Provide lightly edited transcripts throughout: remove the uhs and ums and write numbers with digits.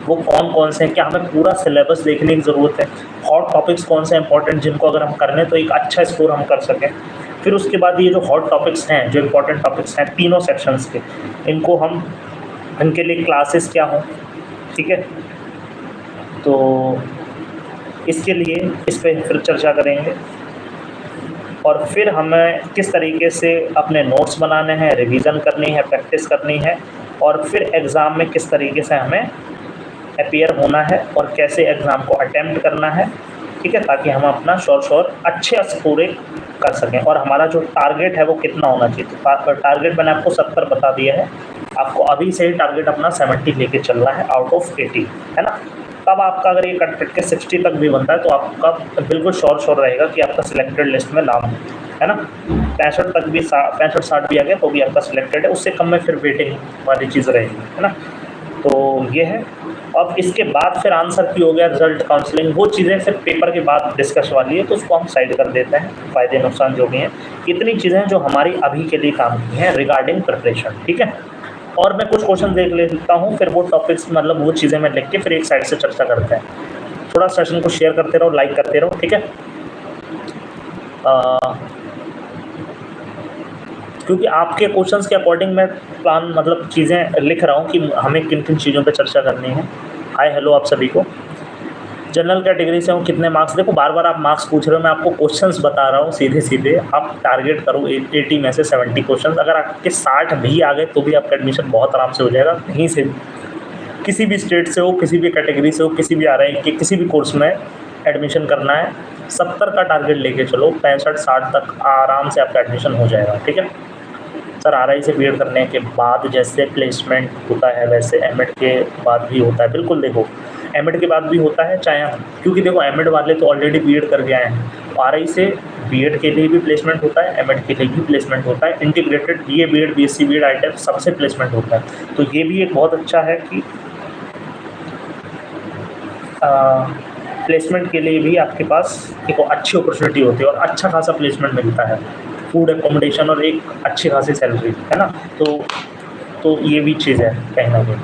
वो कौन कौन से हैं, क्या हमें पूरा सिलेबस देखने की ज़रूरत है, हॉट टॉपिक्स कौन से इंपॉर्टेंट जिनको अगर हम कर लें तो एक अच्छा स्कोर हम कर सकें। फिर उसके बाद ये जो हॉट टॉपिक्स हैं, जो इंपॉर्टेंट टॉपिक्स हैं तीनों सेक्शंस के, इनको हम, इनके लिए क्लासेस क्या हों, ठीक है। तो इसके लिए इस पर फिर चर्चा करेंगे, और फिर हमें किस तरीके से अपने नोट्स बनाने हैं, रिवीजन करनी है, प्रैक्टिस करनी है, और फिर एग्ज़ाम में किस तरीके से हमें अपीयर होना है और कैसे एग्ज़ाम को अटेम्प्ट करना है, ठीक है, ताकि हम अपना श्योर अच्छे स्कोर कर सकें। और हमारा जो टारगेट है वो कितना होना चाहिए, तो टारगेट मैंने आपको 70 बता दिया है, आपको अभी से ही टारगेट अपना 70 लेके चलना है आउट ऑफ 80, है ना। तब आपका अगर ये कट पिट के 60 तक भी बनता है तो आपका बिल्कुल श्योर रहेगा कि आपका सिलेक्टेड लिस्ट में नाम है ना। 65 तक भी 65-60 भी आ गया तो भी आपका सिलेक्टेड है, उससे कम में फिर वेटिंग वाली चीज़ रहेगी, है ना। तो ये है। अब इसके बाद फिर आंसर की हो गया, रिजल्ट, काउंसलिंग, वो चीज़ें फिर पेपर के बाद डिस्कस वाली है, तो उसको हम साइड कर देते हैं, फ़ायदे नुकसान जो भी हैं। इतनी चीज़ें जो हमारी अभी के लिए काम की हैं रिगार्डिंग प्रिपरेशन, ठीक है। और मैं कुछ क्वेश्चन देख लेता हूँ, फिर वो टॉपिक्स मतलब वो चीज़ें मैं लिख के फिर एक साइड से चर्चा करते हैं। थोड़ा सेशन को शेयर करते रहो, लाइक करते रहो, ठीक है। क्योंकि आपके क्वेश्चंस के अकॉर्डिंग मैं प्लान मतलब चीज़ें लिख रहा हूँ कि हमें किन किन चीज़ों पे चर्चा करनी है। हाय हेलो आप सभी को। जनरल कैटेगरी से हूँ, कितने मार्क्स, देखो बार बार आप मार्क्स पूछ रहे हो, मैं आपको क्वेश्चंस बता रहा हूँ सीधे सीधे। आप टारगेट करो 80 में से 70 क्वेश्चंस, अगर आपके 60 भी आ गए तो भी आपका एडमिशन बहुत आराम से हो जाएगा, कहीं से किसी भी स्टेट से हो, किसी भी कैटेगरी से हो, किसी भी किसी भी कोर्स में एडमिशन करना है, 70 का टारगेट लेके चलो, 65-60 तक आराम से आपका एडमिशन हो जाएगा, ठीक है। सर RI से बीएड करने के बाद जैसे प्लेसमेंट होता है वैसे एमएड के बाद भी होता है, बिल्कुल। देखो एमएड के बाद भी होता है, चाहे क्योंकि देखो एमएड वाले तो ऑलरेडी बीएड कर के आए हैं, तो RI से बीएड के लिए भी प्लेसमेंट होता है, एमएड के लिए भी प्लेसमेंट होता है, integrated BA BEd BSc BEd ITEF सबसे प्लेसमेंट होता है। तो ये भी एक बहुत अच्छा है कि प्लेसमेंट के लिए भी आपके पास एक अच्छी अपॉर्चुनिटी होती है और अच्छा खासा प्लेसमेंट मिलता है, फूड एकोमोडेशन और एक अच्छी खासी सैलरी, है ना। तो ये भी चीज़ है कहीं ना कहीं।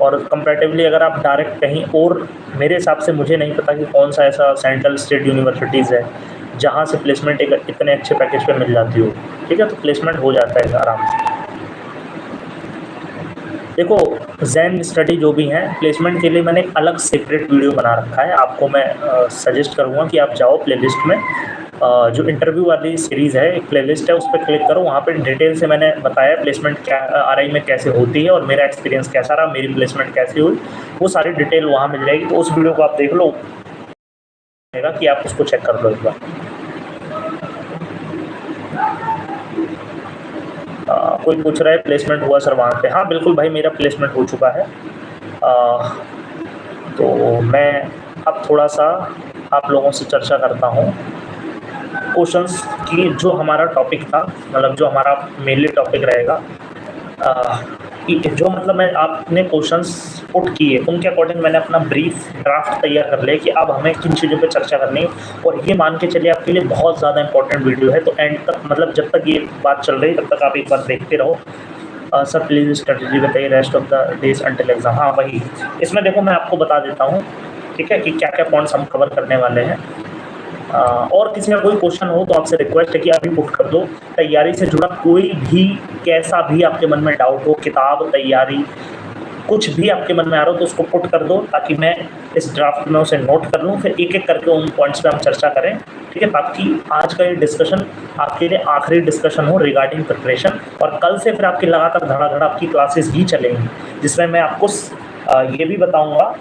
और कंपैरेटिवली अगर आप डायरेक्ट कहीं और, मेरे हिसाब से मुझे नहीं पता कि कौन सा ऐसा सेंट्रल स्टेट यूनिवर्सिटीज़ है जहाँ से प्लेसमेंट एक इतने अच्छे पैकेज पे मिल जाती हो, ठीक है। तो प्लेसमेंट हो जाता है आराम से। देखो जैन स्टडी जो भी हैं, प्लेसमेंट के लिए मैंने एक अलग सेपरेट वीडियो बना रखा है, आपको मैं सजेस्ट करूँगा कि आप जाओ प्लेलिस्ट में, जो इंटरव्यू वाली सीरीज़ है एक प्लेलिस्ट है, उस पर क्लिक करो, वहाँ पे डिटेल से मैंने बताया प्लेसमेंट क्या RI में कैसे होती है और मेरा एक्सपीरियंस कैसा रहा, मेरी प्लेसमेंट कैसी हुई, वो सारी डिटेल वहाँ मिल जाएगी। तो उस वीडियो को आप देख लो, कि आप उसको चेक कर लो एक बार। कोई पूछ रहा है प्लेसमेंट हुआ सर वहाँ पे, हाँ बिल्कुल भाई मेरा प्लेसमेंट हो चुका है। तो मैं अब थोड़ा सा आप लोगों से चर्चा करता हूँ क्वेश्चंस की, जो हमारा टॉपिक था, मतलब जो हमारा मेनली टॉपिक रहेगा, जो मतलब मैं आपने क्वेश्चंस पुट किए उनके अकॉर्डिंग मैंने अपना ब्रीफ ड्राफ्ट तैयार कर लिया कि अब हमें किन चीज़ों पे चर्चा करनी है। और ये मान के चलिए आपके लिए बहुत ज़्यादा इंपॉर्टेंट वीडियो है, तो एंड तक मतलब जब तक ये बात चल रही है तब तक आप एक बार देखते रहो। सर प्लीज़ स्ट्रेटजी बताइए rest of the days until exam. हाँ वही, इसमें देखो मैं आपको बता देता हूँ, ठीक है, कि क्या क्या पॉइंट्स हम कवर करने वाले हैं। और किसी का कोई क्वेश्चन हो तो आपसे रिक्वेस्ट है कि अभी पुट कर दो। तैयारी से जुड़ा कोई भी कैसा भी आपके मन में डाउट हो, किताब, तैयारी, कुछ भी आपके मन में आ रहा हो तो उसको पुट कर दो, ताकि मैं इस ड्राफ्ट में उसे नोट कर लूँ, फिर एक एक करके उन पॉइंट्स पे हम चर्चा करें, ठीक है, ताकि आज का ये डिस्कशन आपके लिए आखिरी डिस्कशन हो रिगार्डिंग प्रिपरेशन। और कल से फिर आपकी लगातार धड़ाधड़ आपकी क्लासेस ही चलेंगी, जिसमें मैं आपको ये भी बताऊँगा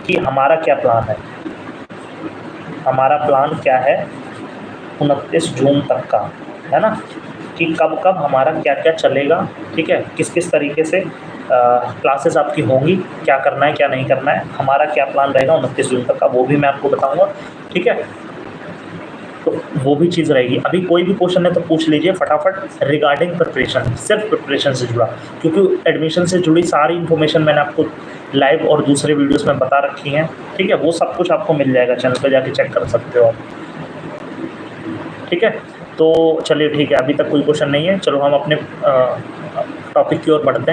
कि हमारा क्या प्लान है। हमारा प्लान क्या है 29 जून तक का, है ना, कि कब कब हमारा क्या क्या चलेगा, ठीक है, किस किस तरीके से क्लासेस आपकी होंगी, क्या करना है क्या नहीं करना है, हमारा क्या प्लान रहेगा 29 जून तक का, वो भी मैं आपको बताऊंगा, ठीक है। तो वो भी चीज़ रहेगी। अभी कोई भी क्वेश्चन है तो पूछ लीजिए फटाफट रिगार्डिंग प्रिपरेशन, सिर्फ प्रिपरेशन से जुड़ा, क्योंकि एडमिशन से जुड़ी सारी इन्फॉर्मेशन मैंने आपको लाइव और दूसरे वीडियोस में बता रखी हैं, ठीक है। वो सब कुछ आपको मिल जाएगा, चैनल पे जाके चेक कर सकते हो आप, ठीक है। तो चलिए ठीक है, अभी तक कोई क्वेश्चन नहीं है, चलो हम अपने टॉपिक की ओर बढ़ते हैं।